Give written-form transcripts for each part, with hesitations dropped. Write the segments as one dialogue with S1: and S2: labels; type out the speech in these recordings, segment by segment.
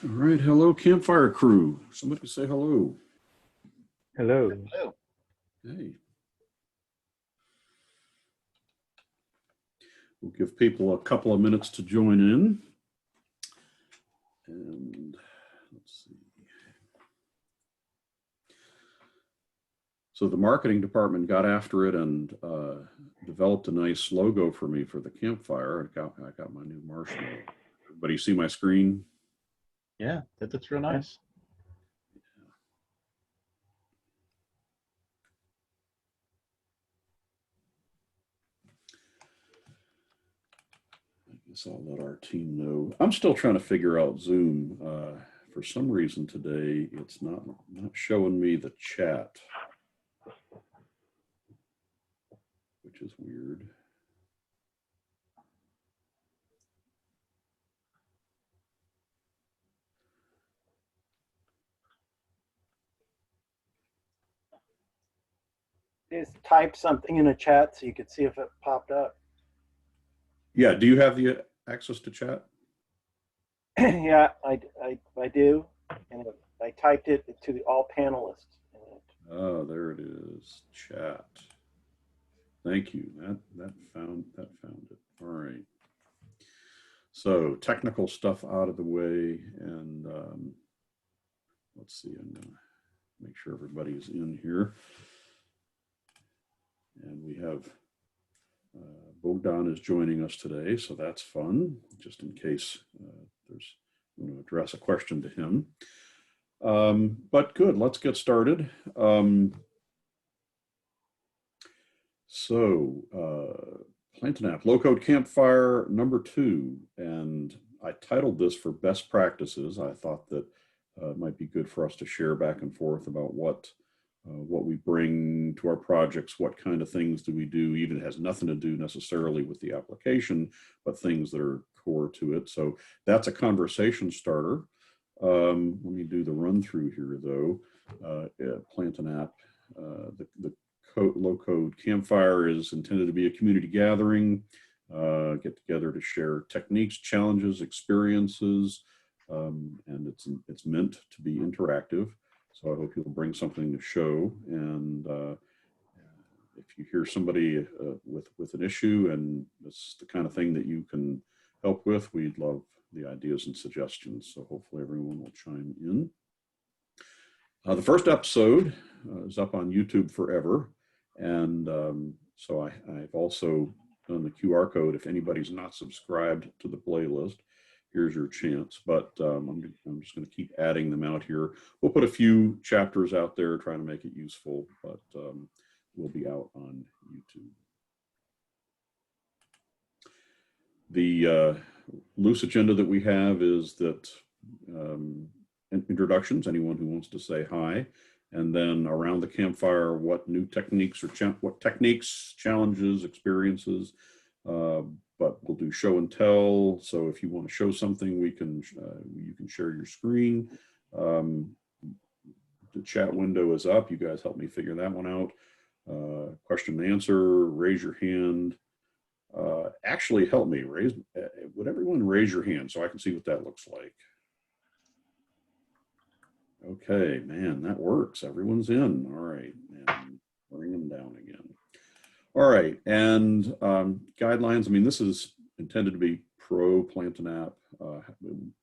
S1: All right, hello, Campfire crew. Somebody say hello.
S2: Hello.
S3: Hello.
S1: Hey. We'll give people a couple of minutes to join in. And let's see. So the marketing department got after it and developed a nice logo for me for the Campfire. I got my new marshmallow. Everybody see my screen?
S3: Yeah, that looks real nice.
S1: I guess I'll let our team know. I'm still trying to figure out Zoom. For some reason today, it's not showing me the chat, which is weird.
S2: Just type something in a chat so you could see if it popped up.
S1: Yeah, do you have the access to chat?
S2: Yeah, I do. And I typed it to the all panelists.
S1: Oh, there it is. Chat. Thank you. That found it. All right. So technical stuff out of the way, and let's see. I'm gonna make sure everybody's in here, and we have Bogdan is joining us today, so that's fun. Just in case there's going to address a question to him. But good, let's get started. Plant an app, low-code Campfire number 2, and I titled this for best practices. I thought that it might be good for us to share back and forth about what we bring to our projects, what kind of things do we do, even has nothing to do necessarily with the application, but things that are core to it. So that's a conversation starter. Let me do the run through here though. Plant an app, the low-code Campfire is intended to be a community gathering, get together to share techniques, challenges, experiences, and it's meant to be interactive. So I hope you'll bring something to show. And if you hear somebody with an issue and it's the kind of thing that you can help with, we'd love the ideas and suggestions. So hopefully everyone will chime in. The first episode is up on YouTube forever. And so I've also done the QR code. If anybody's not subscribed to the playlist, here's your chance. But I'm just going to keep adding them out here. We'll put a few chapters out there, trying to make it useful, but we'll be out on YouTube. The loose agenda that we have is that introductions, anyone who wants to say hi, and then around the campfire, what new techniques or what techniques, challenges, experiences, but we'll do show and tell. So if you want to show something, you can share your screen. The chat window is up. You guys help me figure that one out. Question and answer, raise your hand. Actually help me would everyone raise your hand so I can see what that looks like? Okay, man, that works. Everyone's in. All right, and bring them down again. All right, and guidelines. I mean, this is intended to be pro plant an app,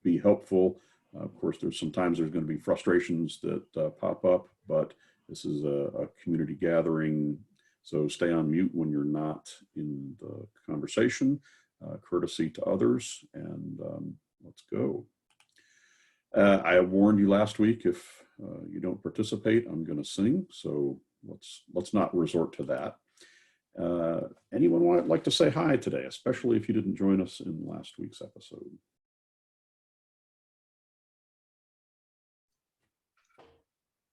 S1: be helpful. Of course, sometimes there's going to be frustrations that pop up, but this is a community gathering. So stay on mute when you're not in the conversation, courtesy to others, and let's go. I warned you last week, if you don't participate, I'm going to sing. So let's not resort to that. Anyone like to say hi today, especially if you didn't join us in last week's episode?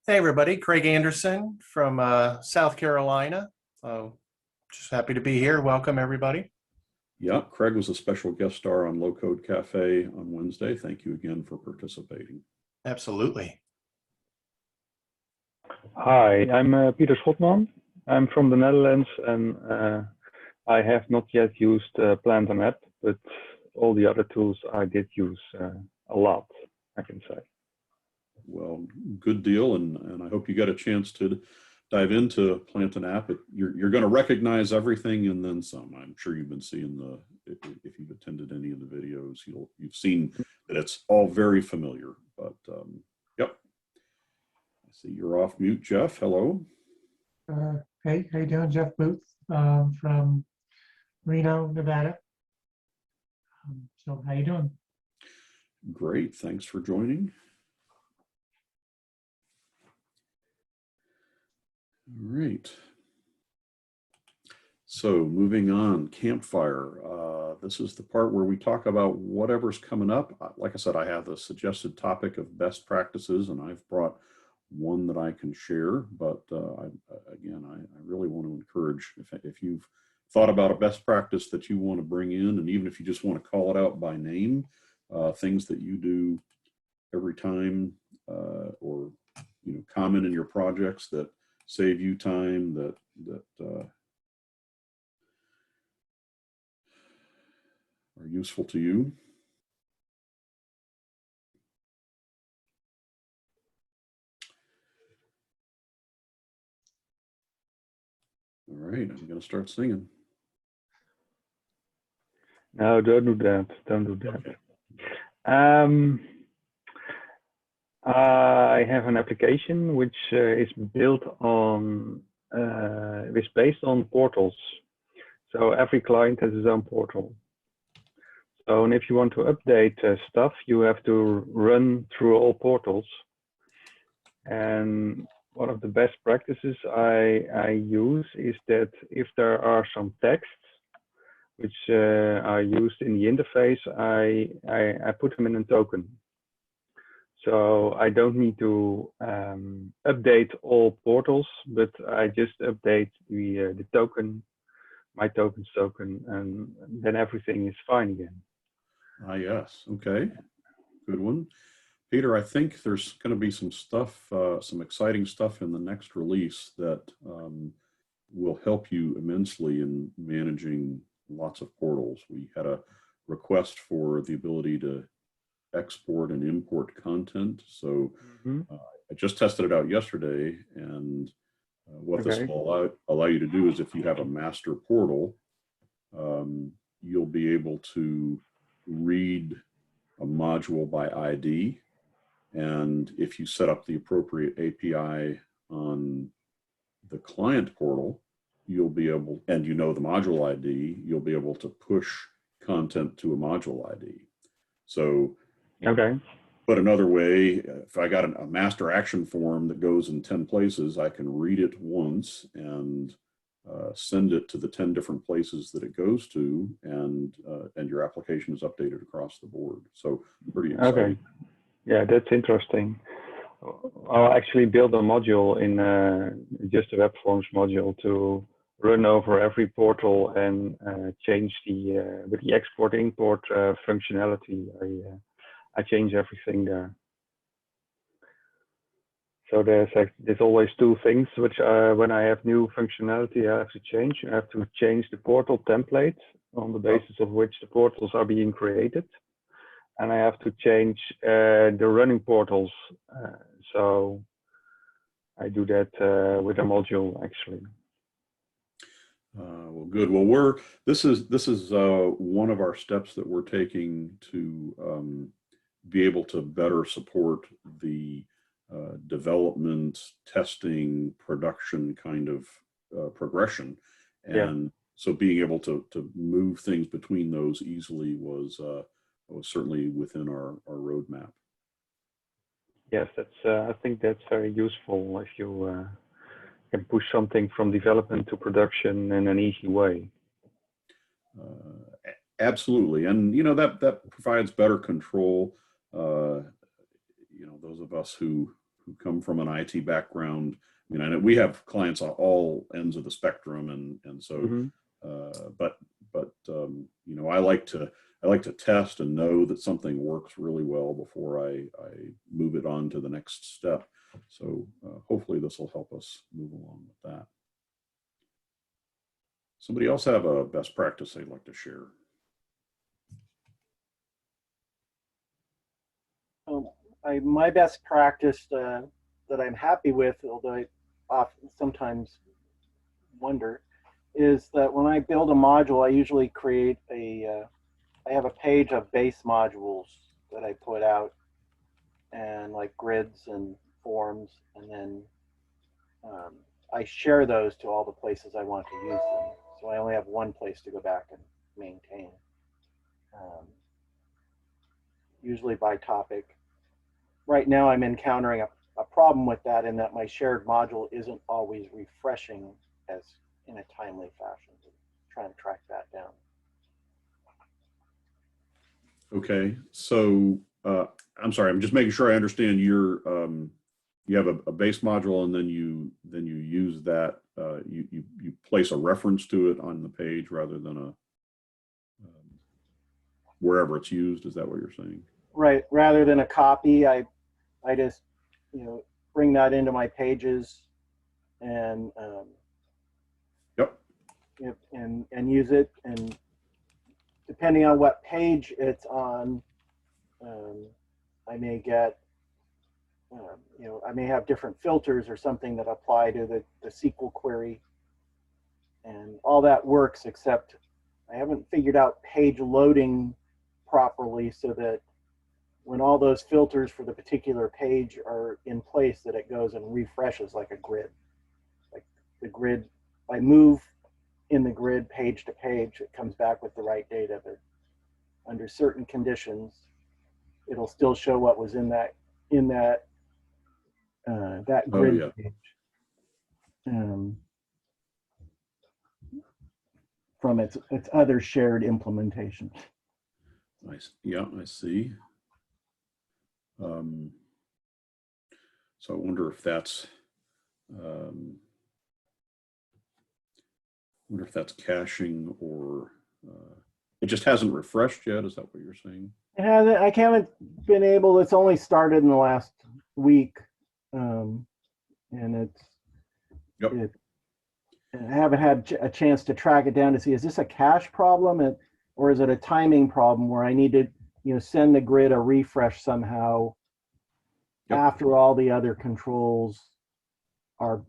S4: Hey everybody, Craig Anderson from South Carolina. Just happy to be here. Welcome everybody.
S1: Yeah, Craig was a special guest star on Low Code Cafe on Wednesday. Thank you again for participating.
S4: Absolutely.
S5: Hi, I'm Peter Schotman. I'm from the Netherlands, and I have not yet used Plant an App, but all the other tools I did use a lot. I can say.
S1: Well, good deal, and I hope you got a chance to dive into Plant an App. You're going to recognize everything and then some. I'm sure you've been seeing if you've attended any of the videos, you've seen that it's all very familiar. But yep, I see you're off mute, Jeff. Hello.
S6: Hey, how you doing? Jeff Booth from Reno, Nevada. So how you doing?
S1: Great, thanks for joining. All right. So moving on, Campfire. This is the part where we talk about whatever's coming up. Like I said, I have the suggested topic of best practices, and I've brought one that I can share. But again, I really want to encourage, if you've thought about a best practice that you want to bring in, and even if you just want to call it out by name, things that you do every time, or common in your projects that save you time, that are useful to you. All right, I'm going to start singing.
S5: No, don't do that. Don't do that.
S1: Okay.
S5: I have an application which is built on, is based on portals. So every client has his own portal. So, and if you want to update stuff, you have to run through all portals. And one of the best practices I use is that if there are some texts which are used in the interface, I put them in a token. So I don't need to update all portals, but I just update the token, my token's token, and then everything is fine again.
S1: Ah, yes. Okay. Good one. Peter, I think there's going to be some stuff, some exciting stuff in the next release that will help you immensely in managing lots of portals. We had a request for the ability to export and import content. So I just tested it out yesterday, and what this will allow you to do is, if you have a master portal, you'll be able to read a module by ID. And if you set up the appropriate API on the client portal, you'll be able, and the module ID, you'll be able to push content to a module ID. So, put another way, if I got a master action form that goes in 10 places, I can read it once and send it to the 10 different places that it goes to, and your application is updated across the board. So pretty exciting.
S5: Okay. Yeah, that's interesting. I'll actually build a module in just a web forms module to run over every portal and change with the export import functionality. I change everything there. So there's always two things which when I have new functionality I have to change. I have to change the portal template on the basis of which the portals are being created. And I have to change the running portals. So I do that with a module actually.
S1: Well, good. Well, this is one of our steps that we're taking to be able to better support the development, testing, production kind of progression. And so being able to move things between those easily was certainly within our roadmap.
S5: Yes, I think that's very useful if you can push something from development to production in an easy way.
S1: Absolutely, and that provides better control. Those of us who come from an IT background, I know we have clients on all ends of the spectrum, and so, but I like to test and know that something works really well before I move it on to the next step. So hopefully this will help us move along with that. Somebody else have a best practice they'd like to share?
S2: my best practice that I'm happy with, although I often sometimes wonder, is that when I build a module, I usually create I have a page of base modules that I put out, and like grids and forms, and then I share those to all the places I want to use them. So I only have one place to go back and maintain, usually by topic. Right now I'm encountering a problem with that, in that my shared module isn't always refreshing as in a timely fashion. Trying to track that down.
S1: Okay, so I'm sorry, I'm just making sure I understand your you have a base module, and then you use that you place a reference to it on the page rather than a wherever it's used. Is that what you're saying?
S2: Right, rather than a copy, I just bring that into my pages and
S1: Yep.
S2: and use it, and depending on what page it's on, I may get I may have different filters or something that apply to the SQL query, and all that works, except I haven't figured out page loading properly, so that when all those filters for the particular page are in place, that it goes and refreshes like a grid. Like the grid, I move in the grid page to page, it comes back with the right data, but under certain conditions, it'll still show what was in that grid
S1: yeah.
S2: page from its other shared implementation.
S1: Nice. Yeah, I see. So I wonder if that's caching, or it just hasn't refreshed yet. Is that what you're saying?
S2: It hasn't. I haven't been able. It's only started in the last week, and
S1: Yep.
S2: I haven't had a chance to track it down to see, is this a cache problem, or is it a timing problem where I need to send the grid a refresh somehow
S1: Yep.
S2: after all the other controls have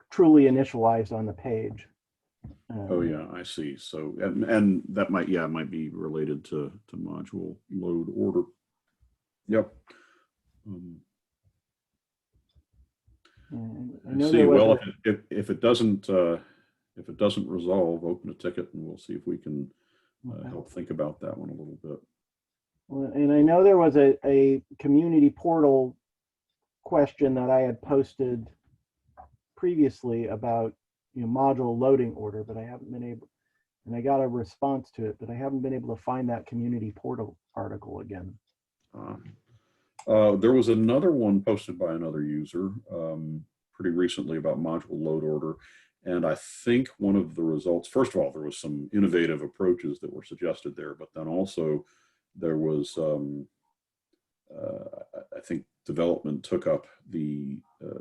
S2: truly initialized on the page.
S1: Oh yeah, I see. So and that might be related to module load order. Yep. I see. Well, if it doesn't resolve, open a ticket, and we'll see if we can help think about that one a little bit.
S2: Well, and I know there was a community portal question that I had posted previously about module loading order, but I haven't been able, and I got a response to it, but I haven't been able to find that community portal article again.
S1: There was another one posted by another user pretty recently about module load order. And I think one of the results, first of all, there was some innovative approaches that were suggested there, but then also there was, I think development took up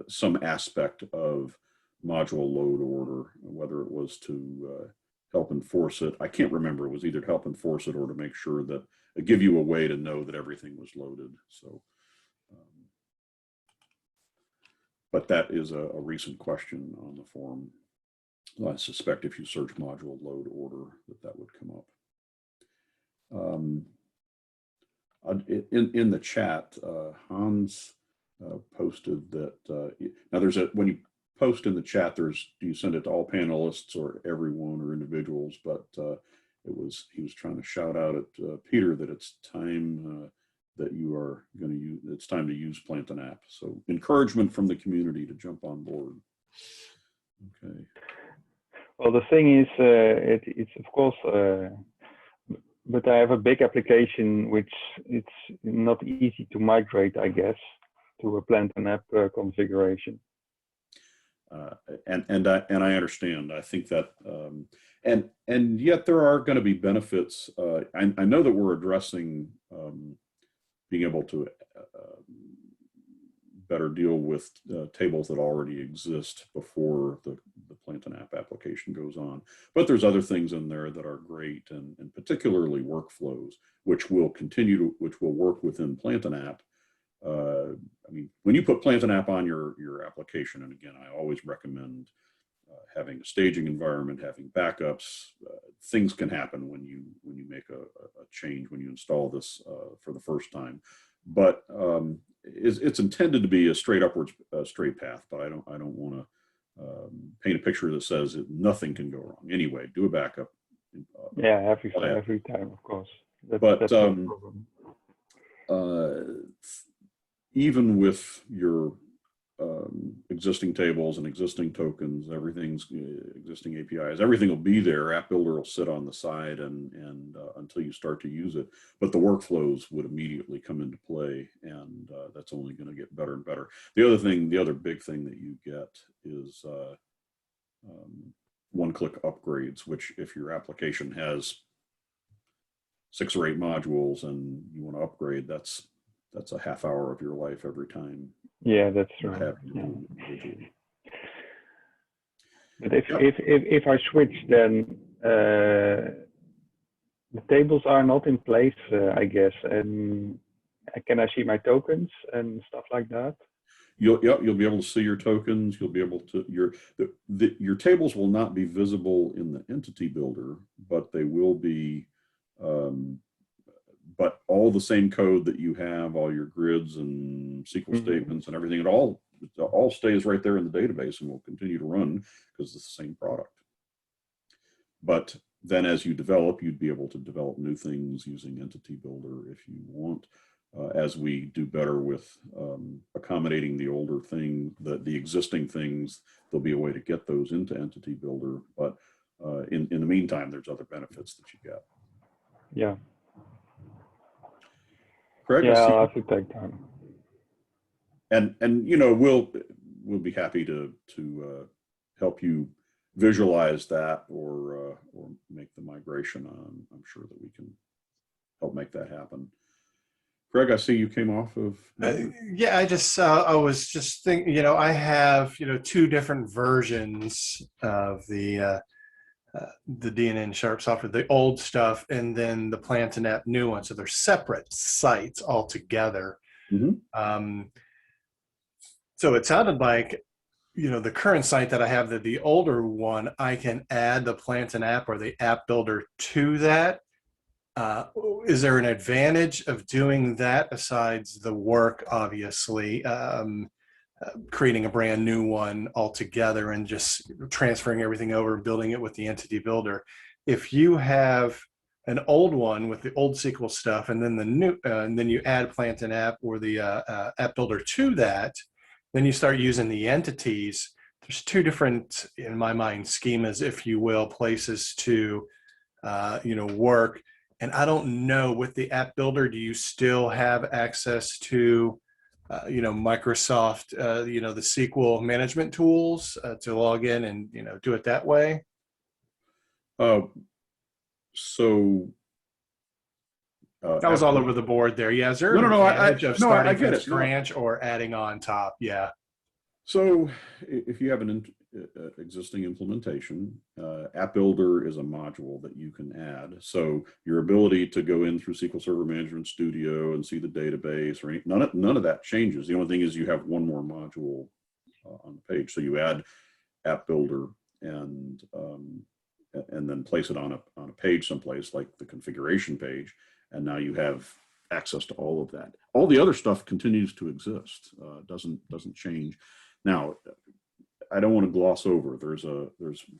S1: some aspect of module load order, whether it was to help enforce it. I can't remember. It was either to help enforce it or to make sure that give you a way to know that everything was loaded. So, but that is a recent question on the forum. I suspect if you search module load order that would come up. In the chat, Hans posted that now when you post in the chat, do you send it to all panelists or everyone or individuals? But he was trying to shout out at Peter that it's time that you are going to use. It's time to use Plant an App. So encouragement from the community to jump on board. Okay.
S5: Well, the thing is, it's of course, but I have a big application which it's not easy to migrate, I guess, to a Plant an App configuration.
S1: And I understand. I think that, and yet there are going to be benefits. I know that we're addressing being able to better deal with tables that already exist before the Plantain app application goes on. But there's other things in there that are great, and particularly workflows, which will work within Plantain app. I mean, when you put Plantain app on your application, and again, I always recommend having a staging environment, having backups. Things can happen when you make a change, when you install this for the first time. But it's intended to be a straight path. But I don't want to paint a picture that says that nothing can go wrong. Anyway, do a backup.
S5: Yeah, every time, of course.
S1: But even with your existing tables and existing tokens, everything's existing APIs, everything will be there. App Builder will sit on the side and until you start to use it, but the workflows would immediately come into play, and that's only going to get better and better. The other big thing that you get is one-click upgrades, which if your application has 6 or 8 modules and you want to upgrade, that's a half hour of your life every time.
S5: Yeah, that's true.
S1: Yeah.
S5: But if I switch, then the tables are not in place, I guess. And can I see my tokens and stuff like that?
S1: You'll be able to see your tokens. You'll be able to your tables will not be visible in the entity builder, but they will be. But all the same code that you have, all your grids and SQL statements and everything, it all stays right there in the database and will continue to run because it's the same product. But then as you develop, you'd be able to develop new things using Entity Builder if you want. As we do better with accommodating the older thing, the existing things, there'll be a way to get those into Entity Builder. But in the meantime, there's other benefits that you get.
S5: Yeah.
S1: Craig,
S5: yeah, I'll have to take time.
S1: And we'll be happy to help you visualize that or make the migration. I'm sure that we can help make that happen. Greg, I see you came off of.
S4: Yeah, I was just thinking. I have 2 different versions of the DNNSharp software, the old stuff, and then the Plantain app new one. So they're separate sites altogether.
S1: Mm-hmm.
S4: So it sounded like, the current site that I have, the older one, I can add the Plantain app or the app builder to that. Is there an advantage of doing that besides the work, obviously? Creating a brand new one altogether and just transferring everything over and building it with the entity builder. If you have an old one with the old SQL stuff and then the new, and then you add Plantain app or the app builder to that, then you start using the entities. There's 2 different, in my mind, schemas, if you will, places to work. And I don't know, with the app builder, do you still have access to Microsoft, the SQL management tools to log in and, do it that way?
S1: So
S4: that was all over the board there. Yeah. Is there an advantage of starting from scratch or adding on top? Yeah.
S1: So if you have an existing implementation, App Builder is a module that you can add. So your ability to go in through SQL Server Management Studio and see the database, or none of that changes. The only thing is you have one more module on the page. So you add App Builder and then place it on a page someplace like the configuration page, and now you have access to all of that. All the other stuff continues to exist. Doesn't change. Now, I don't want to gloss over. There's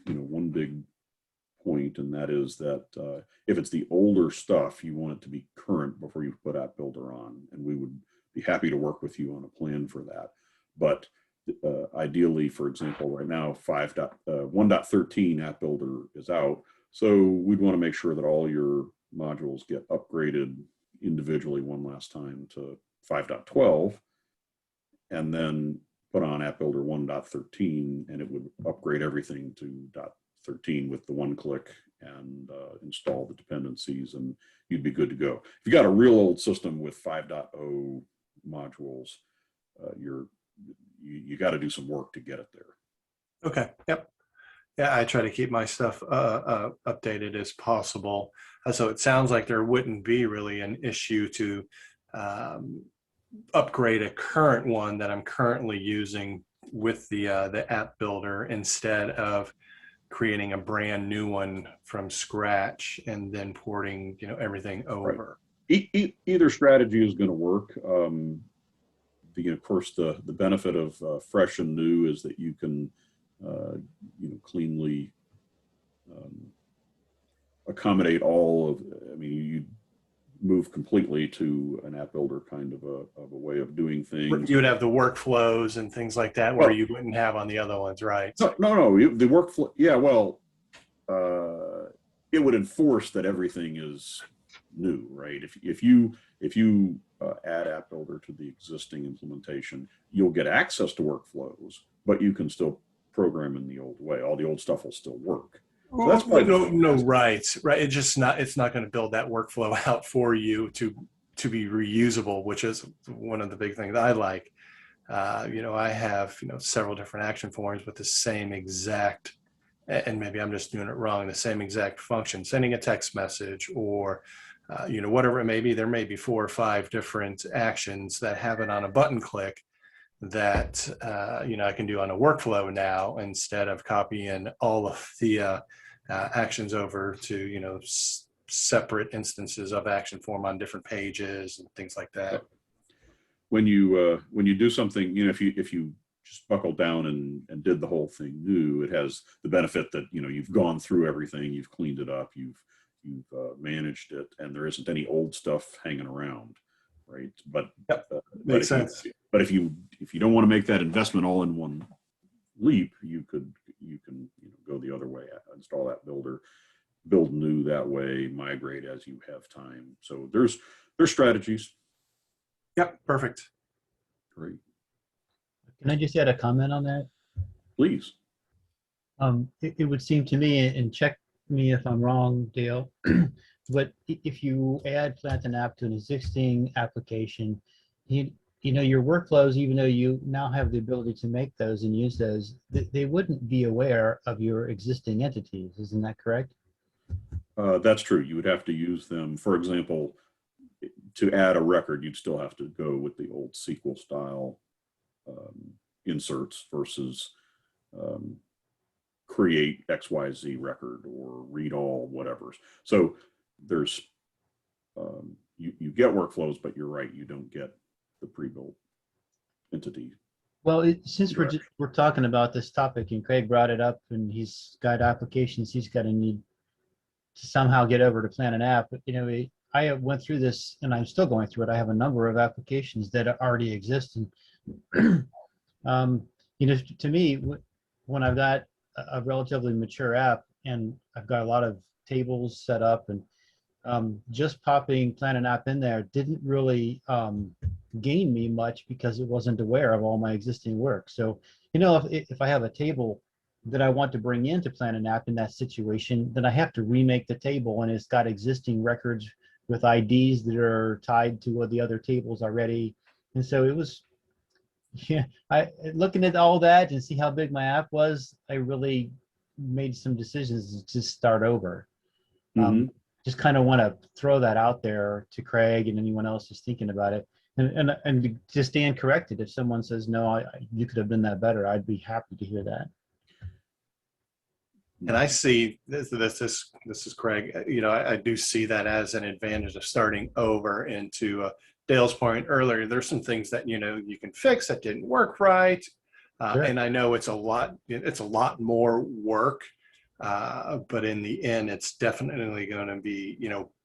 S1: one big point, and that is that if it's the older stuff, you want it to be current before you put App Builder on, and we would be happy to work with you on a plan for that. But ideally, for example, right now 1.13 App Builder is out, so we'd want to make sure that all your modules get upgraded individually one last time to 5.12, and then put on App Builder 1.13, and it would upgrade everything to 0.13 with the one click and install the dependencies, and you'd be good to go. If you got a real old system with 5.0 modules, you got to do some work to get it there.
S4: Okay. Yep. Yeah, I try to keep my stuff updated as possible. So it sounds like there wouldn't be really an issue to upgrade a current one that I'm currently using with the app builder instead of creating a brand new one from scratch and then porting, you know, everything over.
S1: Either strategy is going to work. Of course, the benefit of fresh and new is that you can cleanly accommodate all of. I mean, you move completely to an app builder kind of a way of doing things.
S4: You would have the workflows and things like that where you wouldn't have on the other ones, right?
S1: No. The workflow. Yeah, well, it would enforce that everything is new, right? If you add app builder to the existing implementation, you'll get access to workflows, but you can still program in the old way. All the old stuff will still work. So that's why
S4: right. It's not going to build that workflow out for you to be reusable, which is one of the big things I like. I have several different action forms with the same exact, and maybe I'm just doing it wrong, the same exact function, sending a text message or whatever it may be. There may be 4 or 5 different actions that have it on a button click that I can do on a workflow now instead of copying all of the actions over to separate instances of action form on different pages and things like that.
S1: When you do something, if you just buckled down and did the whole thing new, it has the benefit that you've gone through everything, you've cleaned it up, you've managed it, and there isn't any old stuff hanging around, right? But
S4: makes sense.
S1: But if you don't want to make that investment all in one leap, you can go the other way, install that builder, build new that way, migrate as you have time. So there's strategies.
S4: Yep, perfect.
S1: Great.
S3: Can I just add a comment on that?
S1: Please.
S3: It would seem to me, and check me if I'm wrong, Dale, but if you add plant and app to an existing application, your workflows, even though you now have the ability to make those and use those, they wouldn't be aware of your existing entities. Isn't that correct?
S1: That's true. You would have to use them. For example, to add a record, you'd still have to go with the old SQL style inserts versus create XYZ record or read all whatever. So there's you get workflows, but you're right, you don't get the pre-built entity.
S3: Well, since we're talking about this topic and Craig brought it up and he's got applications he's got to need to somehow get over to plan an app, I went through this and I'm still going through it. I have a number of applications that already exist. And, to me, when I've got a relatively mature app and I've got a lot of tables set up and just popping plan an app in there didn't really gain me much because it wasn't aware of all my existing work. So, if I have a table that I want to bring into plan an app in that situation, then I have to remake the table and it's got existing records with IDs that are tied to the other tables already. And so it was, looking at all that and see how big my app was, I really made some decisions to just start over. Just kind of want to throw that out there to Craig and anyone else who's thinking about it, and to stand corrected. If someone says, no, you could have done that better, I'd be happy to hear that.
S4: And I see this is Craig. I do see that as an advantage of starting over. And to Dale's point earlier, there's some things that you can fix that didn't work right, sure. And I know it's a lot more work, but in the end, it's definitely going to be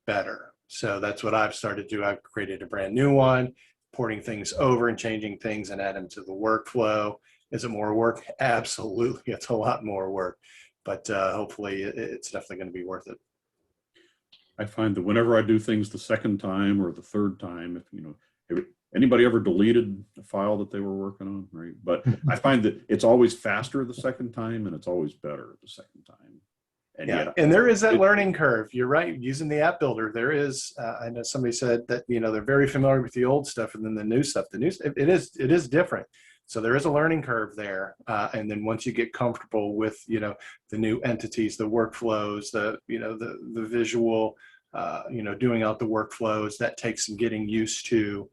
S4: better. So that's what I've started to do. I've created a brand new one, porting things over and changing things and add them to the workflow. Is it more work? Absolutely, it's a lot more work. But hopefully it's definitely going to be worth it.
S1: I find that whenever I do things the second time or the third time, if anybody ever deleted a file that they were working on, right? But I find that it's always faster the second time and it's always better the second time.
S4: And there is that learning curve. You're right. Using the app builder, there is. I know somebody said that they're very familiar with the old stuff and then the new stuff. The new it is different. So there is a learning curve there. And then once you get comfortable with, you know, the new entities, the workflows, the visual, you know, doing out the workflows, that takes some getting used to.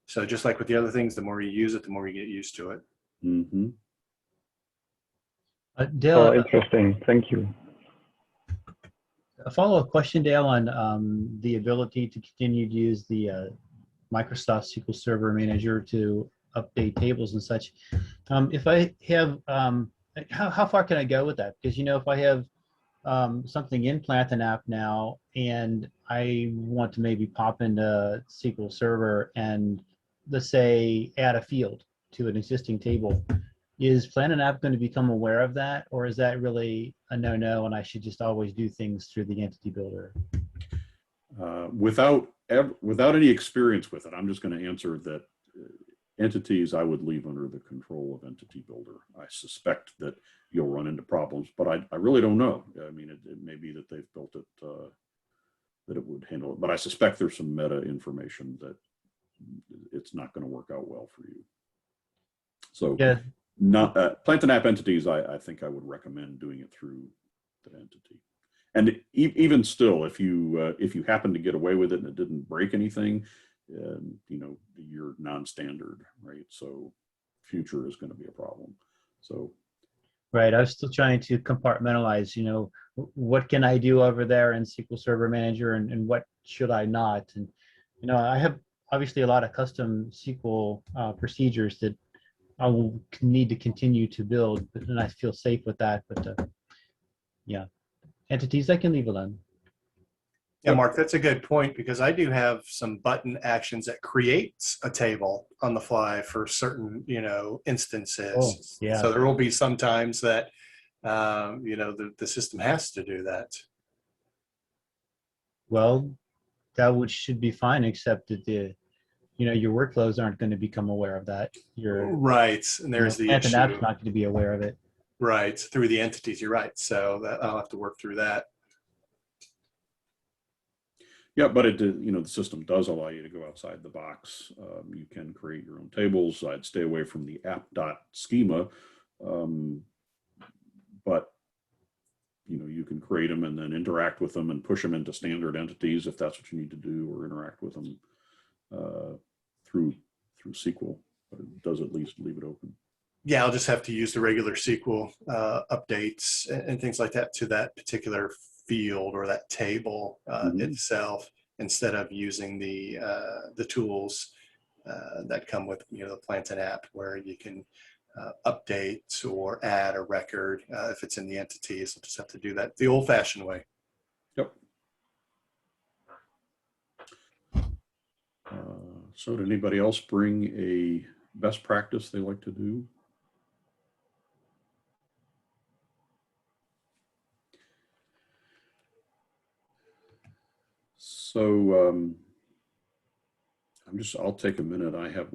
S4: So just like with the other things, the more you use it, the more you get used to it.
S1: Mm-hmm.
S3: Dale,
S5: Oh, interesting. Thank you.
S3: a follow-up question, Dale, on the ability to continue to use the Microsoft SQL Server Manager to update tables and such. If I have, how far can I go with that? Because, you know, if I have something in Plant and App now, and I want to maybe pop into SQL Server and, let's say, add a field to an existing table, is Plant and App going to become aware of that, or is that really a no-no and I should just always do things through the entity builder?
S1: Without any experience with it, I'm just going to answer that entities I would leave under the control of Entity Builder. I suspect that you'll run into problems, but I really don't know. I mean, it may be that they've built it, that it would handle it, but I suspect there's some meta information that it's not going to work out well for you. So
S3: Yeah.
S1: Not Plant and App entities, I think I would recommend doing it through that entity. And even still, if you happen to get away with it and it didn't break anything, you know, you're non-standard, right? So future is going to be a problem. So.
S3: Right, I was still trying to compartmentalize, you know, what can I do over there in SQL Server Manager and what should I not? And, you know, I have obviously a lot of custom SQL procedures that I will need to continue to build, and I feel safe with that. But yeah, entities I can leave alone.
S4: Yeah, Mark, that's a good point, because I do have some button actions that creates a table on the fly for certain, you know, instances.
S3: Oh, yeah.
S4: So there will be some times that, you know, the system has to do that.
S3: Well, that should be fine, except that you know, your workflows aren't going to become aware of that. Your
S4: Right, and there's the
S3: Plant and App's
S4: issue.
S3: not going to be aware of it.
S4: Right, through the entities, you're right. So I'll have to work through that.
S1: Yeah, but it, you know, the system does allow you to go outside the box. You can create your own tables. I'd stay away from the app.schema, but you know, you can create them and then interact with them and push them into standard entities if that's what you need to do, or interact with them through SQL. But it does at least leave it open.
S4: Yeah, I'll just have to use the regular SQL updates and things like that to that particular field or that table itself, instead of using the tools that come with, you know, the Plant and App, where you can update or add a record if it's in the entities. I'll just have to do that the old-fashioned way.
S1: Yep. So did anybody else bring a best practice they like to do? So I'll take a minute. I have,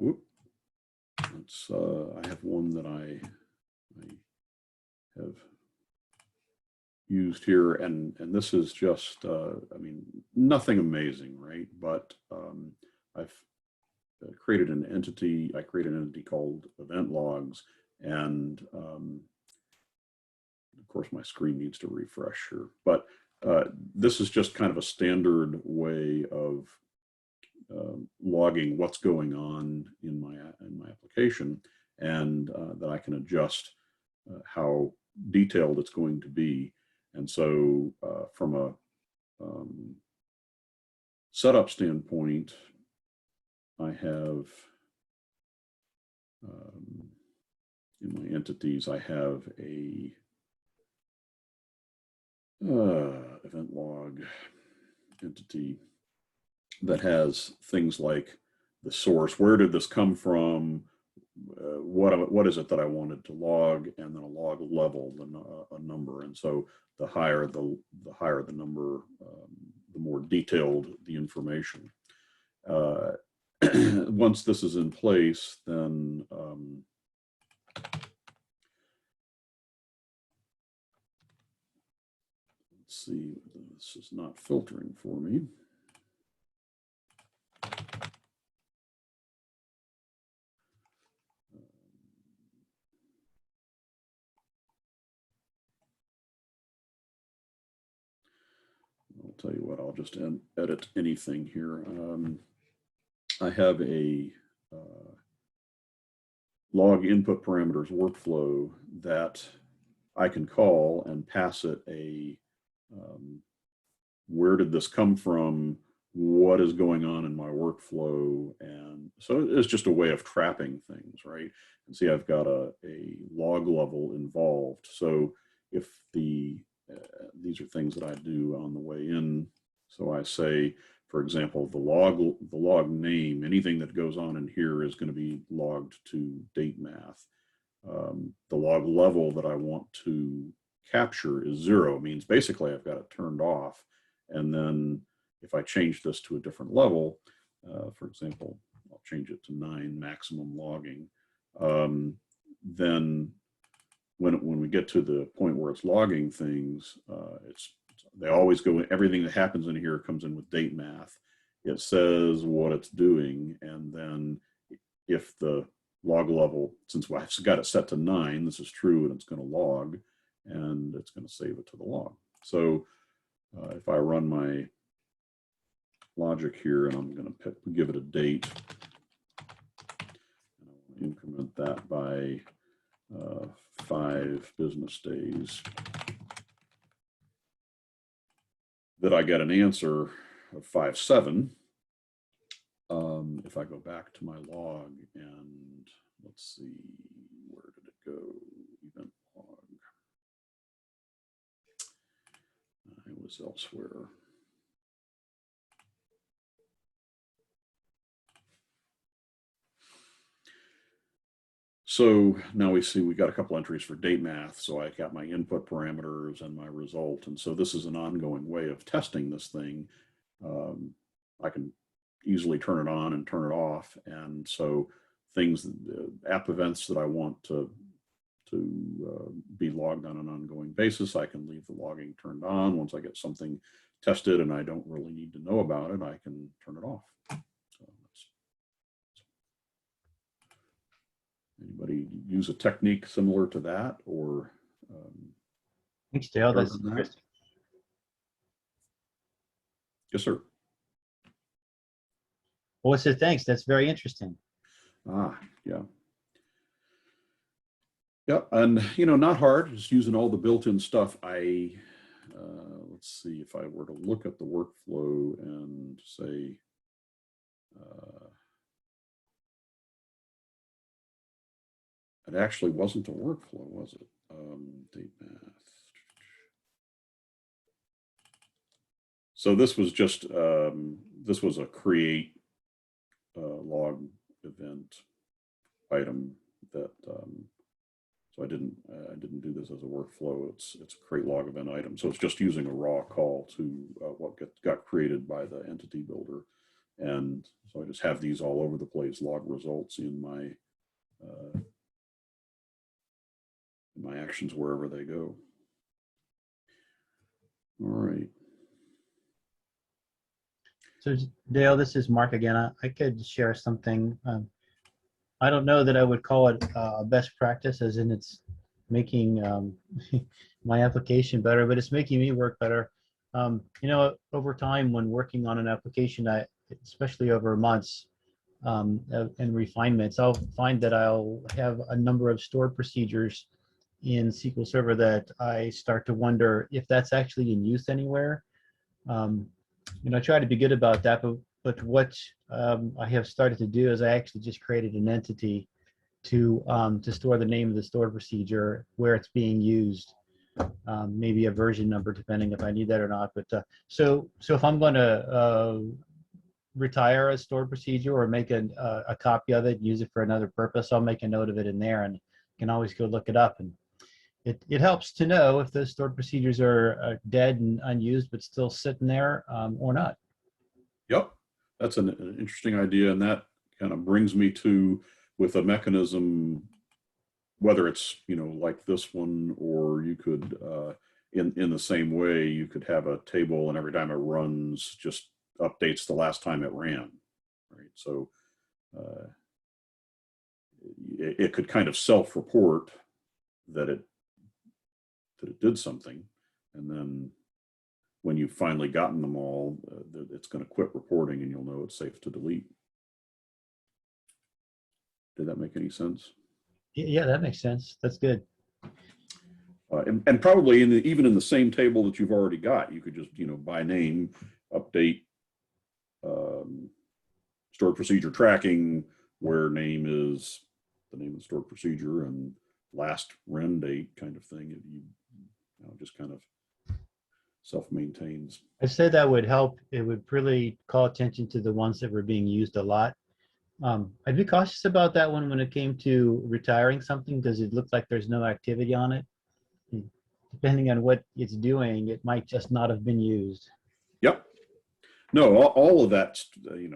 S1: I have one that I have used here, and this is just, I mean, nothing amazing, right? But I've created an entity. I created an entity called event logs, and of course my screen needs to refresh here, but this is just kind of a standard way of logging what's going on in my application, and that I can adjust how detailed it's going to be. And so from a setup standpoint, I have in my entities, I have a event log entity that has things like the source, where did this come from, what is it that I wanted to log, and then a log level, a number. And so the higher the number, the more detailed the information. Once this is in place, then let's see, this is not filtering for me. tell you what, I'll just edit anything here. I have a log input parameters workflow that I can call and pass it a where did this come from? What is going on in my workflow? And so it's just a way of trapping things, right? And see, I've got a log level involved. So if these are things that I do on the way in. So I say, for example, the log name, anything that goes on in here is going to be logged to date math. The log level that I want to capture is 0, means basically I've got it turned off. And then if I change this to a different level, for example, I'll change it to 9 maximum logging, then when we get to the point where it's logging things, they always go in, everything that happens in here comes in with date math. It says what it's doing, and then if the log level, since I've got it set to 9, this is true, and it's going to log, and it's going to save it to the log. So if I run my logic here, and I'm going to give it a date, and I'll increment that by 5 business days, that I get an answer of 5.7. If I go back to my log and let's see, where did it go? Event log. I was elsewhere. So now we see we got a couple entries for date math. So I got my input parameters and my result. And so this is an ongoing way of testing this thing. I can easily turn it on and turn it off. And so things, app events that I want to be logged on an ongoing basis, I can leave the logging turned on. Once I get something tested and I don't really need to know about it, I can turn it off. So anybody use a technique similar to that, or?
S3: Thanks, Dale. That's interesting.
S1: Yes, sir.
S3: Well, it says thanks. That's very interesting.
S1: Yeah. Yeah, and not hard, just using all the built-in stuff. Let's see, if I were to look at the workflow and say, it actually wasn't a workflow, was it? Date math. So this was just, this was a create log event item that, so I didn't do this as a workflow. It's a create log event item. So it's just using a raw call to what got created by the entity builder. And so I just have these all over the place, log results in my actions wherever they go. All right.
S3: So Dale, this is Mark again. I could share something. I don't know that I would call it a best practice, as in it's making my application better, but it's making me work better. Over time when working on an application, especially over months and refinements, I'll find that I'll have a number of stored procedures in SQL Server that I start to wonder if that's actually in use anywhere. I try to be good about that, but what I have started to do is I actually just created an entity to store the name of the stored procedure, where it's being used, maybe a version number, depending if I need that or not. But so if I'm going to retire a stored procedure or make a copy of it, use it for another purpose, I'll make a note of it in there and can always go look it up. And it helps to know if those stored procedures are dead and unused, but still sitting there or not.
S1: Yep, that's an interesting idea. And that kind of brings me to, with a mechanism, whether it's, like this one, or you could, in the same way, you could have a table and every time it runs, just updates the last time it ran, right? So it could kind of self-report that it did something, and then when you've finally gotten them all, it's going to quit reporting and you'll know it's safe to delete. Did that make any sense?
S3: Yeah, that makes sense. That's good.
S1: And probably even in the same table that you've already got, you could just, by name, update stored procedure tracking, where name is the name of the stored procedure and last run date kind of thing. It just kind of self-maintains.
S3: I'd say that would help. It would really call attention to the ones that were being used a lot. I'd be cautious about that one when it came to retiring something, because it looks like there's no activity on it. Depending on what it's doing, it might just not have been used.
S1: Yep. No, all of that,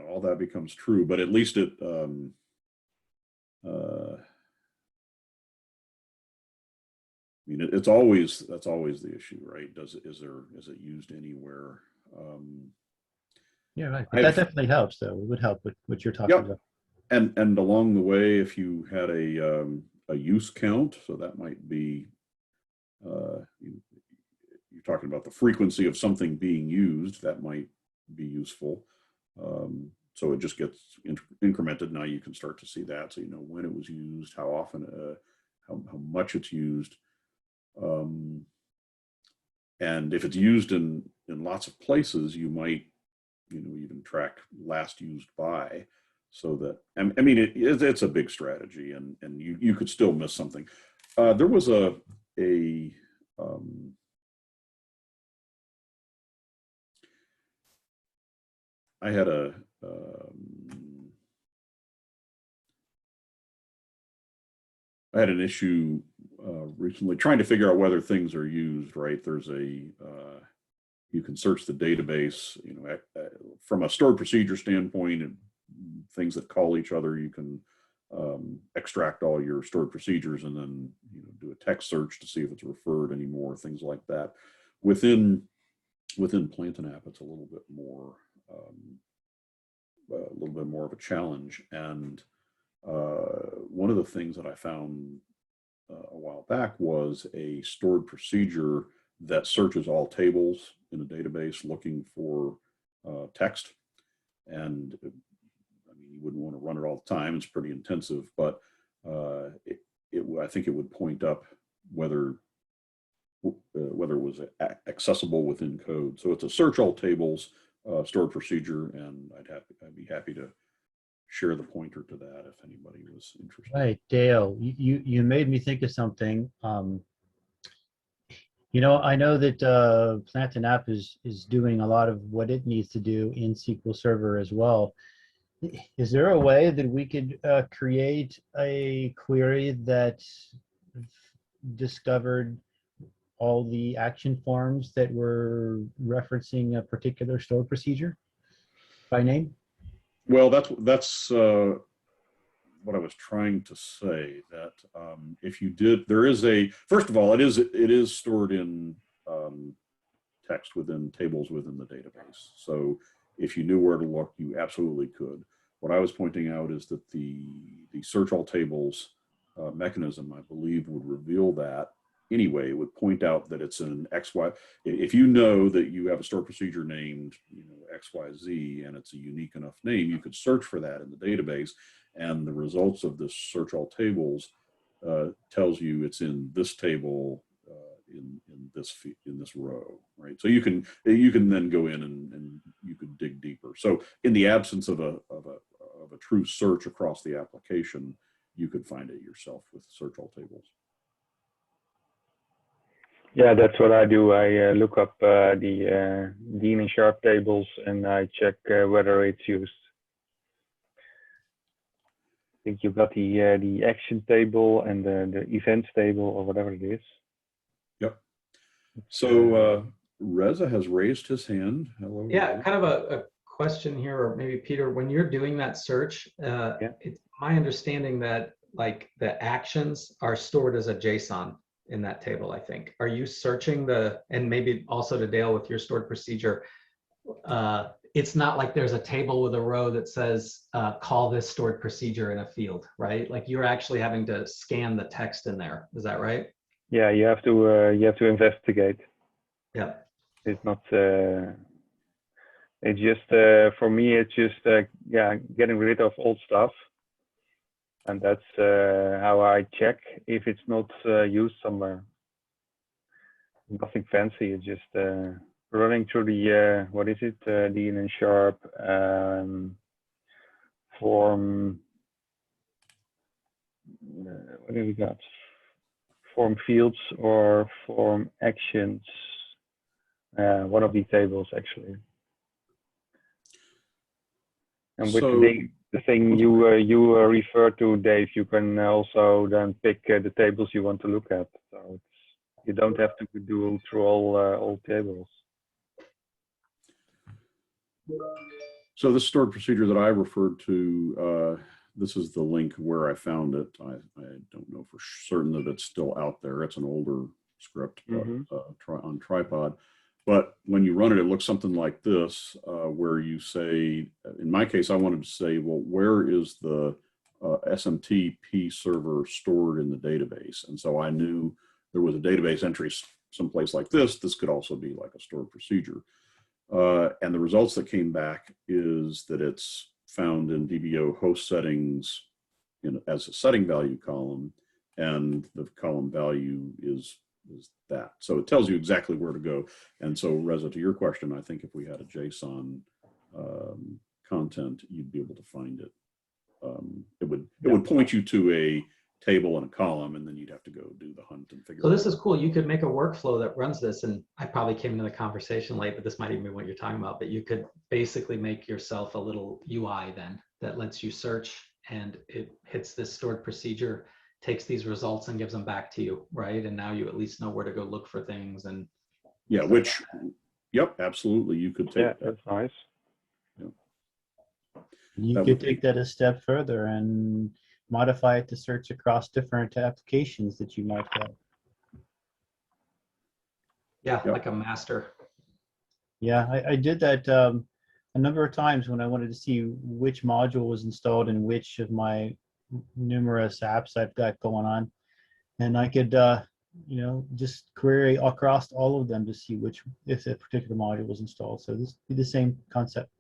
S1: all that becomes true, but at least it, that's always the issue, right? Is it used anywhere?
S3: Yeah, right. But that definitely helps, though. It would help with what you're talking about.
S1: And along the way, if you had a use count, so that might be, you're talking about the frequency of something being used, that might be useful. So it just gets incremented. Now you can start to see that, so you know when it was used, how often, how much it's used. And if it's used in lots of places, you might, even track last used by, so that, I mean, it's a big strategy, and you could still miss something. There was I had an issue recently trying to figure out whether things are used, right? There's you can search the database, from a stored procedure standpoint, and things that call each other, you can extract all your stored procedures and then do a text search to see if it's referred anymore, things like that. Within Plant and App, it's a little bit more of a challenge. And one of the things that I found a while back was a stored procedure that searches all tables in a database looking for text. And I mean, you wouldn't want to run it all the time. It's pretty intensive, but I think it would point up whether it was accessible within code. So it's a search all tables stored procedure, and I'd be happy to share the pointer to that if anybody was interested.
S3: Right, Dale, you made me think of something. I know that Plant and App is doing a lot of what it needs to do in SQL Server as well. Is there a way that we could create a query that discovered all the action forms that were referencing a particular stored procedure by name?
S1: Well, that's what I was trying to say, that if you did, first of all, it is stored in text within tables within the database. So if you knew where to look, you absolutely could. What I was pointing out is that the search all tables mechanism, I believe, would reveal that anyway. It would point out that it's an XY. If you know that you have a stored procedure named XYZ and it's a unique enough name, you could search for that in the database, and the results of this search all tables tells you it's in this table in this row, right? So you can then go in and you could dig deeper. So in the absence of a true search across the application, you could find it yourself with search all tables.
S5: Yeah, that's what I do. I look up the DNNSharp tables and I check whether it's used. I think you've got the action table and the events table or whatever it is.
S1: Yep. So Reza has raised his hand. Hello.
S7: Yeah,
S1: Reza.
S7: kind of a question here, or maybe Peter, when you're doing that search, it's my understanding that like the actions are stored as a JSON in that table, I think. Are you searching and maybe also to Dale with your stored procedure, it's not like there's a table with a row that says, call this stored procedure in a field, right? Like you're actually having to scan the text in there. Is that right?
S5: Yeah, you have to investigate.
S7: Yeah.
S5: It's not. It's just for me. It's just yeah, getting rid of old stuff, and that's how I check if it's not used somewhere. Nothing fancy. It's just running through the what is it? DNNSharp form. What do we got? Form fields or form actions. One of these tables actually. And with
S1: So-
S5: the thing you refer to, Dave, you can also then pick the tables you want to look at. So you don't have to do through all tables.
S1: So this stored procedure that I referred to, this is the link where I found it. I don't know for certain that it's still out there. It's an older script but, on tripod. But when you run it, it looks something like this, where you say, in my case, I wanted to say, well, where is the SMTP server stored in the database? And so I knew there was a database entry someplace like this. This could also be like a stored procedure. And the results that came back is that it's found in DBO host settings as a setting value column, and the column value is that. So it tells you exactly where to go. And so, Reza, to your question, I think if we had a JSON content, you'd be able to find it. It would point you to a table and a column, and then you'd have to go do the hunt and figure
S7: So
S1: out.
S7: this is cool. You could make a workflow that runs this, and I probably came into the conversation late, but this might even be what you're talking about, but you could basically make yourself a little UI then that lets you search, and it hits this stored procedure, takes these results and gives them back to you, right? And now you at least know where to go look for things. And
S1: Yeah, which, yep, absolutely. You could take
S5: Yeah,
S1: that.
S5: that's nice.
S3: You
S1: That
S3: could
S1: would be-
S3: take that a step further and modify it to search across different applications that you might have.
S7: yeah,
S1: Yep.
S7: like a master.
S3: Yeah, I did that a number of times when I wanted to see which module was installed in which of my numerous apps I've got going on. And I could, you know, just query across all of them to see if a particular module was installed. So this would be the same concept.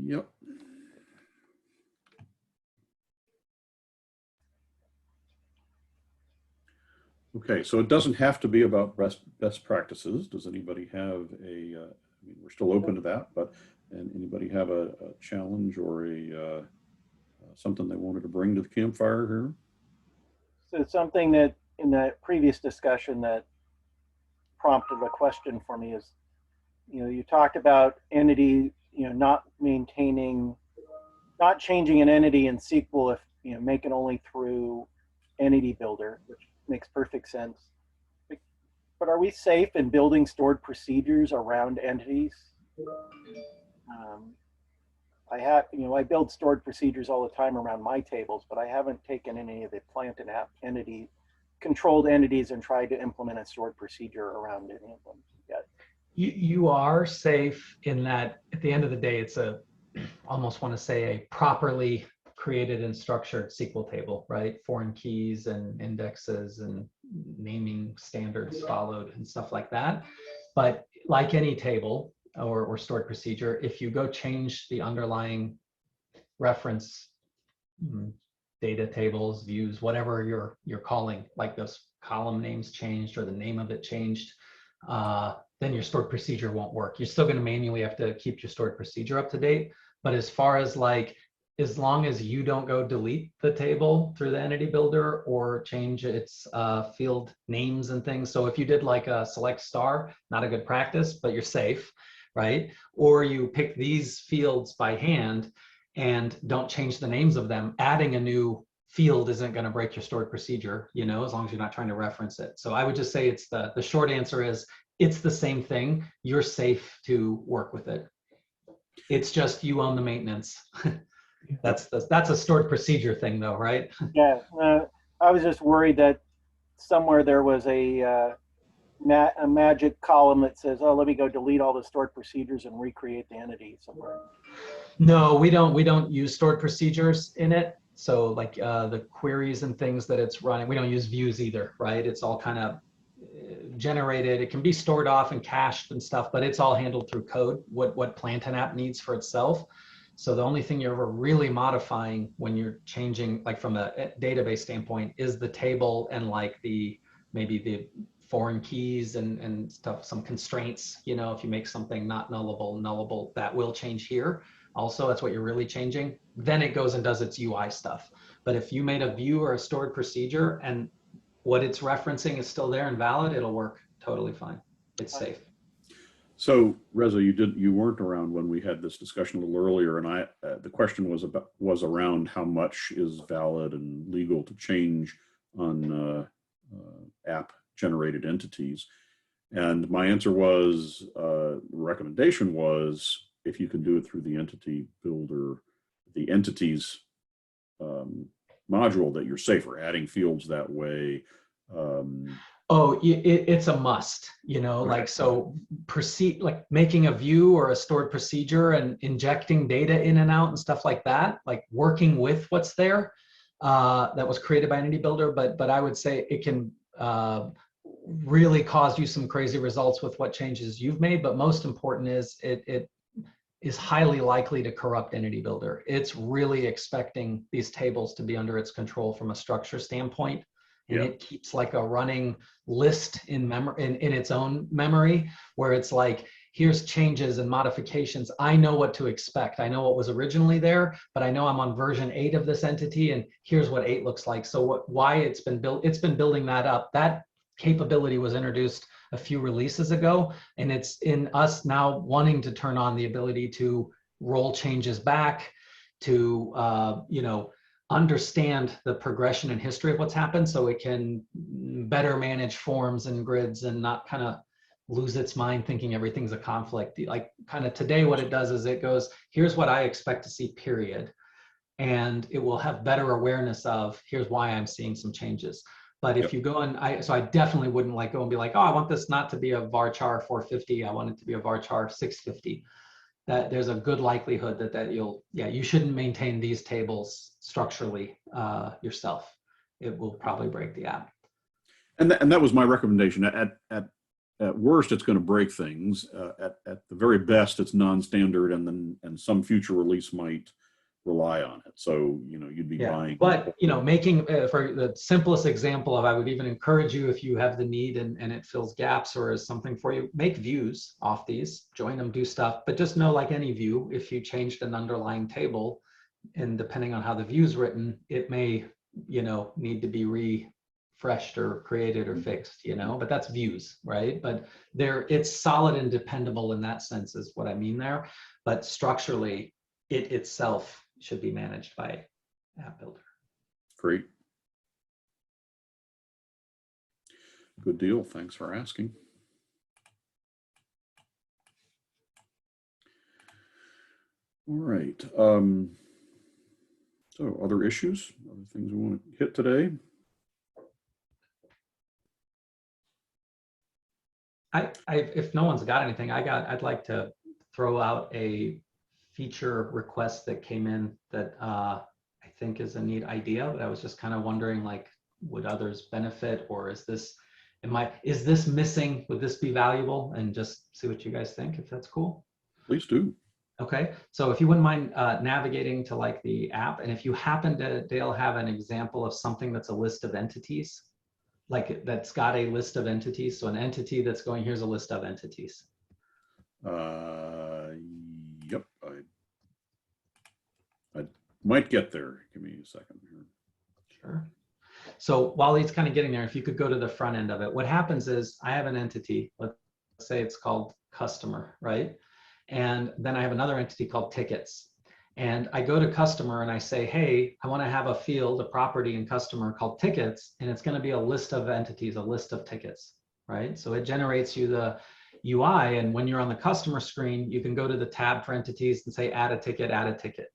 S1: Yep. Okay, so it doesn't have to be about best practices. Does anybody have a, I mean, we're still open to that, but anybody have a challenge or a something they wanted to bring to the campfire here?
S2: So something that in that previous discussion that prompted a question for me is, you know, you talked about entity, you know, not changing an entity in SQL if, you know, make it only through entity builder, which makes perfect sense. But are we safe in building stored procedures around entities? I build stored procedures all the time around my tables, but I haven't taken any of the plant and app entity controlled entities and tried to implement a stored procedure around any of them yet.
S7: You are safe in that at the end of the day, it's almost want to say a properly created and structured SQL table, right? Foreign keys and indexes and naming standards followed and stuff like that. But like any table or stored procedure, if you go change the underlying reference data tables, views, whatever you're calling, like those column names changed or the name of it changed, then your stored procedure won't work. You're still going to manually have to keep your stored procedure up to date. But as far as like, as long as you don't go delete the table through the entity builder or change its field names and things. So if you did like a select star, not a good practice, but you're safe, right? Or you pick these fields by hand and don't change the names of them, adding a new field isn't going to break your stored procedure, you know, as long as you're not trying to reference it. So I would just say it's the short answer is it's the same thing. You're safe to work with it. It's just you own the maintenance. That's a stored procedure thing though, right?
S2: Yeah, I was just worried that somewhere there was a magic column that says, oh, let me go delete all the stored procedures and recreate the entity somewhere.
S7: No, we don't use stored procedures in it. So like the queries and things that it's running, we don't use views either, right? It's all kind of generated. It can be stored off and cached and stuff, but it's all handled through code, what Plant and App needs for itself. So the only thing you're ever really modifying when you're changing, like from a database standpoint, is the table and like maybe the foreign keys and stuff, some constraints. You know, if you make something not nullable, that will change here. Also, that's what you're really changing. Then it goes and does its UI stuff. But if you made a view or a stored procedure and what it's referencing is still there and valid, it'll work totally fine. It's safe.
S1: So Reza, you weren't around when we had this discussion a little earlier, and the question was around how much is valid and legal to change on app generated entities. And my answer was, recommendation was, if you can do it through the entity builder, the entities module, that you're safer, adding fields that way.
S7: It's a must, you know, like, so like making a view or a stored procedure and injecting data in and out and stuff like that, like working with what's there that was created by Entity Builder. But I would say it can really cause you some crazy results with what changes you've made. But most important is it is highly likely to corrupt Entity Builder. It's really expecting these tables to be under its control from a structure standpoint. And it keeps like a running list in memory, in its own memory, where it's like, here's changes and modifications. I know what to expect. I know what was originally there, but I know I'm on version 8 of this entity, and here's what 8 looks like. So why it's been built, it's been building that up. That capability was introduced a few releases ago, and it's in us now wanting to turn on the ability to roll changes back, to you know, understand the progression and history of what's happened, so it can better manage forms and grids and not kind of lose its mind thinking everything's a conflict. Like kind of today, what it does is it goes, here's what I expect to see, period. And it will have better awareness of, here's why I'm seeing some changes. But if you go and so I definitely wouldn't like go and be like, oh, I want this not to be a varchar 450. I want it to be a varchar 650. That there's a good likelihood that you shouldn't maintain these tables structurally yourself. It will probably break the app.
S1: And that was my recommendation. At worst, it's going to break things. At the very best, it's non-standard, and some future release might rely on it. So, you know, you'd be buying.
S7: But, you know, making, for the simplest example of, I would even encourage you, if you have the need and it fills gaps or is something for you, make views off these, join them, do stuff. But just know, like any view, if you changed an underlying table, and depending on how the view is written, it may, you know, need to be refreshed or created or fixed, you know, but that's views, right? But it's solid and dependable in that sense is what I mean there. But structurally, it itself should be managed by App Builder.
S1: Great. Good deal. Thanks for asking. All right. So other issues, other things we want to hit today?
S7: If no one's got anything, I'd like to throw out a feature request that came in that I think is a neat idea, but I was just kind of wondering, like, would others benefit, or is this missing? Would this be valuable? And just see what you guys think, if that's cool.
S1: Please do.
S7: Okay, so if you wouldn't mind navigating to like the app, and if you happen to, Dale, have an example of something that's a list of entities, like that's got a list of entities. So an entity that's going, here's a list of entities.
S1: Yep, I might get there. Give me a second here.
S7: Sure. So while he's kind of getting there, if you could go to the front end of it, what happens is I have an entity, let's say it's called customer, right? And then I have another entity called tickets. And I go to customer and I say, hey, I want to have a field, a property in customer called tickets, and it's going to be a list of entities, a list of tickets, right? So it generates you the UI, and when you're on the customer screen, you can go to the tab for entities and say, add a ticket, add a ticket.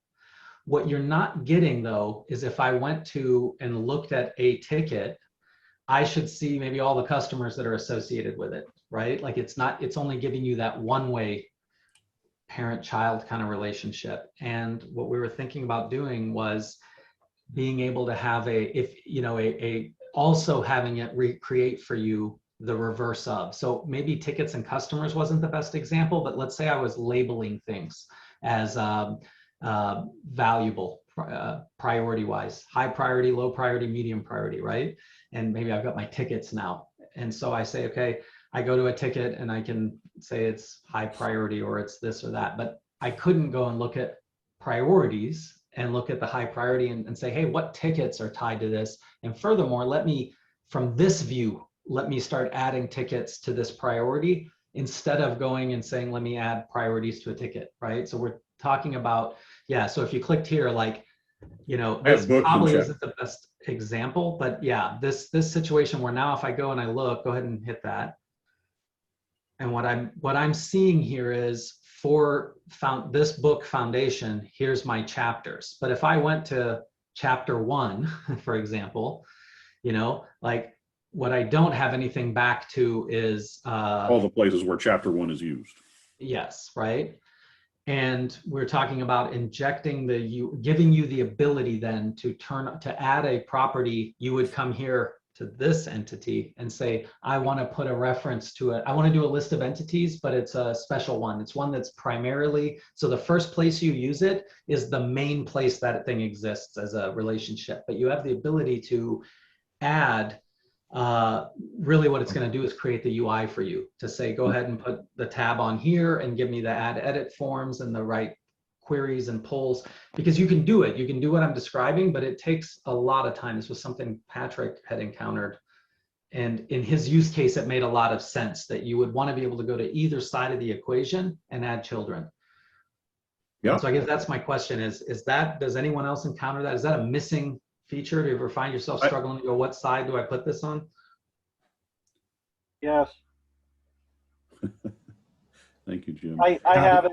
S7: What you're not getting though, is if I went to and looked at a ticket, I should see maybe all the customers that are associated with it, right? Like it's only giving you that one-way parent-child kind of relationship. And what we were thinking about doing was being able to have also having it recreate for you the reverse of. So maybe tickets and customers wasn't the best example, but let's say I was labeling things as valuable, priority wise, high priority, low priority, medium priority, right? And maybe I've got my tickets now. And so I say, okay, I go to a ticket and I can say it's high priority or it's this or that, but I couldn't go and look at priorities and look at the high priority and say, hey, what tickets are tied to this? And furthermore, from this view, let me start adding tickets to this priority instead of going and saying, let me add priorities to a ticket, right? So we're talking about, yeah, so if you clicked here, like, this probably isn't the best example, but yeah, this situation where now if I go and I look, go ahead and hit that. And what I'm seeing here is for this book foundation, here's my chapters. But if I went to chapter 1, for example, like what I don't have anything back to is
S1: all the places where chapter 1 is used.
S7: Yes, right. And we're talking about injecting giving you the ability then to add a property. You would come here to this entity and say, I want to put a reference to it. I want to do a list of entities, but it's a special one. It's one that's primarily, so the first place you use it is the main place that thing exists as a relationship, but you have the ability to add, really what it's going to do is create the UI for you to say, go ahead and put the tab on here and give me the add edit forms and the right queries and polls, because you can do it. You can do what I'm describing, but it takes a lot of time. This was something Patrick had encountered. And in his use case, it made a lot of sense that you would want to be able to go to either side of the equation and add children. Yeah. So I guess that's my question does anyone else encounter that? Is that a missing feature? Do you ever find yourself struggling to go, what side do I put this on?
S2: Yes.
S1: Thank you, Jim.
S2: I have it.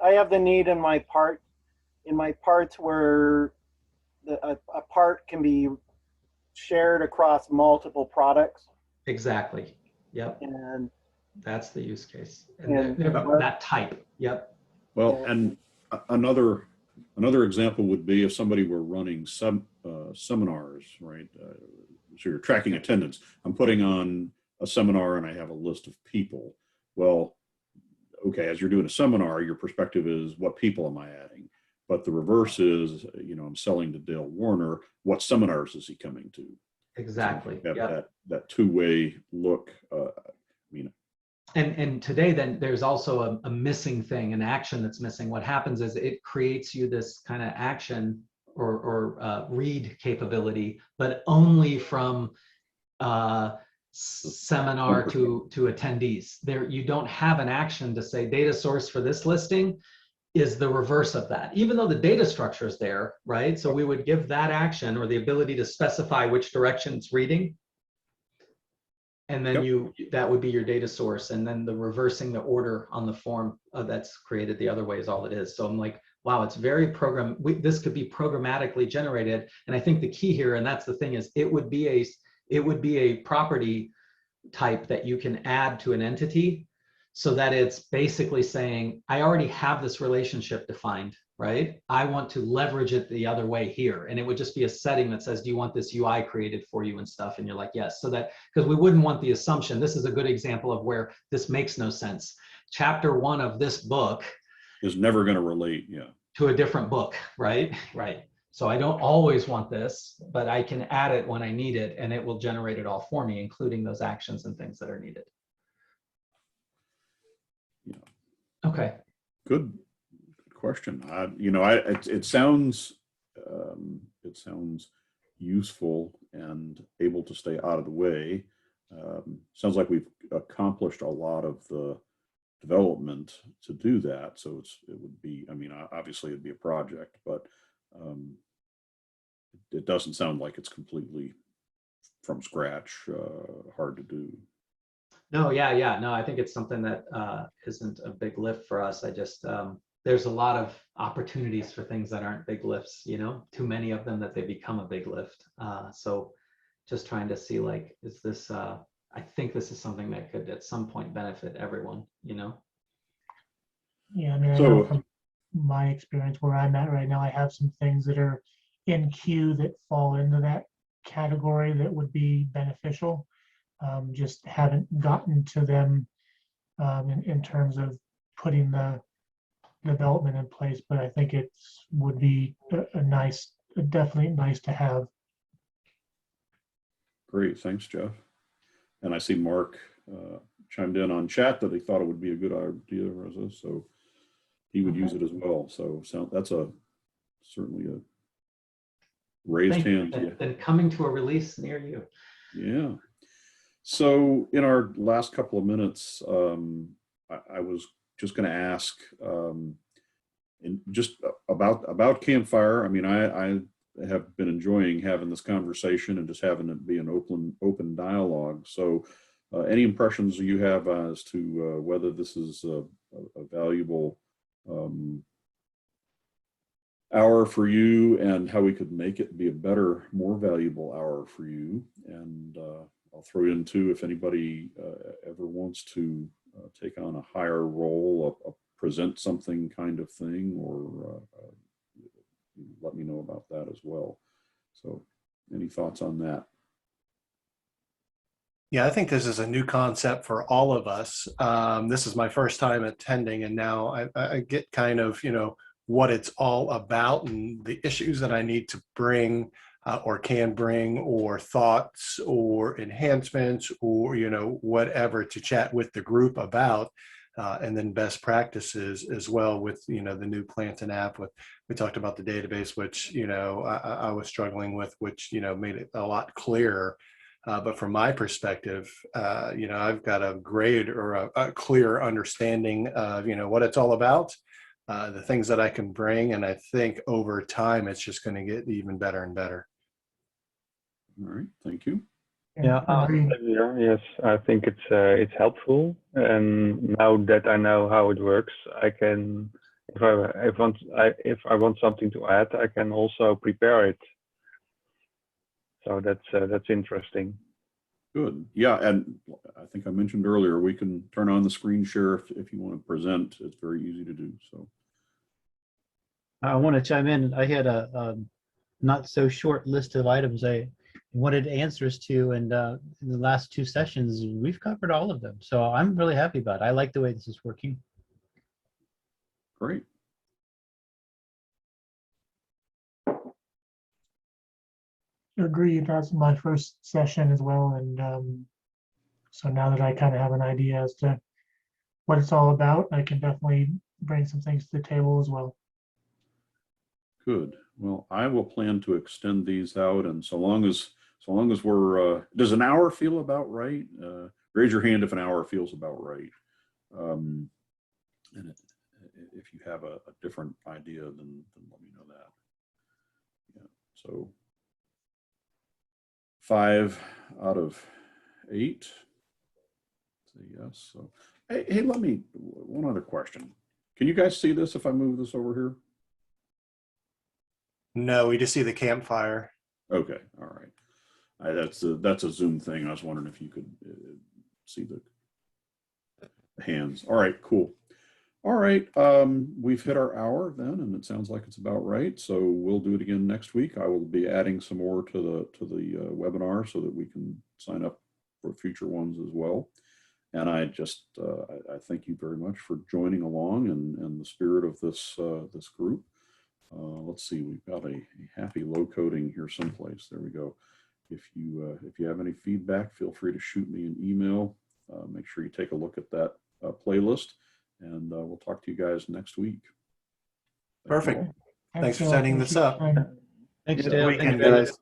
S2: I have the need in my parts where a part can be shared across multiple products.
S7: Exactly. Yep.
S2: And
S7: that's the use case. And that type. Yep.
S1: Well, and another example would be if somebody were running seminars, right? So you're tracking attendance. I'm putting on a seminar and I have a list of people. Well, okay, as you're doing a seminar, your perspective is what people am I adding? But the reverse is, I'm selling to Dale Warner. What seminars is he coming to?
S7: Exactly.
S1: So that two-way look.
S7: And today, then there's also a missing thing, an action that's missing. What happens is it creates you this kind of action or read capability, but only from seminar to attendees. There, you don't have an action to say data source for this listing is the reverse of that, even though the data structure is there, right? So we would give that action or the ability to specify which direction it's reading. And then that would be your data source. And then the reversing the order on the form that's created the other way is all it is. So I'm like, wow, it's very this could be programmatically generated. And I think the key here, and that's the thing, is it would be a property type that you can add to an entity so that it's basically saying, I already have this relationship defined, right? I want to leverage it the other way here. And it would just be a setting that says, do you want this UI created for you and stuff? And you're like, yes. So that, because we wouldn't want the assumption, this is a good example of where this makes no sense. Chapter 1 of this book
S1: is never going to relate,
S7: to a different book, right? Right. So I don't always want this, but I can add it when I need it, and it will generate it all for me, including those actions and things that are needed.
S1: Yeah.
S7: Okay.
S1: Good question. It sounds useful and able to stay out of the way. Sounds like we've accomplished a lot of the development to do that. So it would be, obviously it'd be a project, but it doesn't sound like it's completely from scratch, hard to do.
S7: No, yeah. No, I think it's something that isn't a big lift for us. I just, there's a lot of opportunities for things that aren't big lifts, too many of them that they become a big lift. So just trying to see, like, is this, I think this is something that could at some point benefit everyone,
S6: Yeah, I know from my experience where I'm at right now, I have some things that are in queue that fall into that category that would be beneficial. Just haven't gotten to them in terms of putting the development in place, but I think it would be definitely nice to have.
S1: Great, thanks, Jeff. And I see Mark chimed in on chat that he thought it would be a good idea, Reza, so he would use it as well. So that's certainly a raised hand.
S7: Then coming to a release near you.
S1: Yeah. So in our last couple of minutes, I was just going to ask just about Campfire. I mean, I have been enjoying having this conversation and just having it be an open dialogue. So any impressions you have as to whether this is a valuable hour for you and how we could make it be a better, more valuable hour for you. And I'll throw in too, if anybody ever wants to take on a higher role, a present something kind of thing, or let me know about that as well. So any thoughts on that?
S4: Yeah, I think this is a new concept for all of us. This is my first time attending, and now I get kind of, what it's all about and the issues that I need to bring or can bring, or thoughts or enhancements, or, whatever to chat with the group about. And then best practices as well with, the new Plantain app. We talked about the database, which, I was struggling with, which, made it a lot clearer. But from my perspective, I've got a great or a clear understanding of, what it's all about, the things that I can bring. And I think over time, it's just going to get even better and better.
S1: All right, thank you.
S3: Yeah.
S5: Yes, I think it's helpful. And now that I know how it works, I can, if I want something to add, I can also prepare it. So that's interesting.
S1: Good. Yeah, and I think I mentioned earlier, we can turn on the screen share if you want to present. It's very easy to do. So
S3: I want to chime in. I had a not so short list of items I wanted answers to, and in the last 2 sessions, we've covered all of them. So I'm really happy about it. I like the way this is working.
S1: great.
S6: Agreed. That's my first session as well, and so now that I kind of have an idea as to what it's all about, I can definitely bring some things to the table as well.
S1: Good. Well, I will plan to extend these out, and so long as we're does an hour feel about right? Raise your hand if an hour feels about right. And if you have a different idea, then let me know that. Yeah. So 5 out of 8. Say yes. So hey, let me one other question. Can you guys see this if I move this over here?
S4: No, we just see the campfire.
S1: Okay, all right. That's a Zoom thing. I was wondering if you could see the hands. All right, cool. All right, we've hit our hour then, and it sounds like it's about right. So we'll do it again next week. I will be adding some more to the webinar so that we can sign up for future ones as well. And I just I thank you very much for joining along and the spirit of this this group. Let's see, we've got a happy low coding here someplace. There we go. If you have any feedback, feel free to shoot me an email. Make sure you take a look at that playlist, and we'll talk to you guys next week.
S4: Perfect. Thanks for setting this up.
S3: Thanks,
S4: Good
S3: Dale.
S4: weekend,
S3: Thank you.
S4: guys.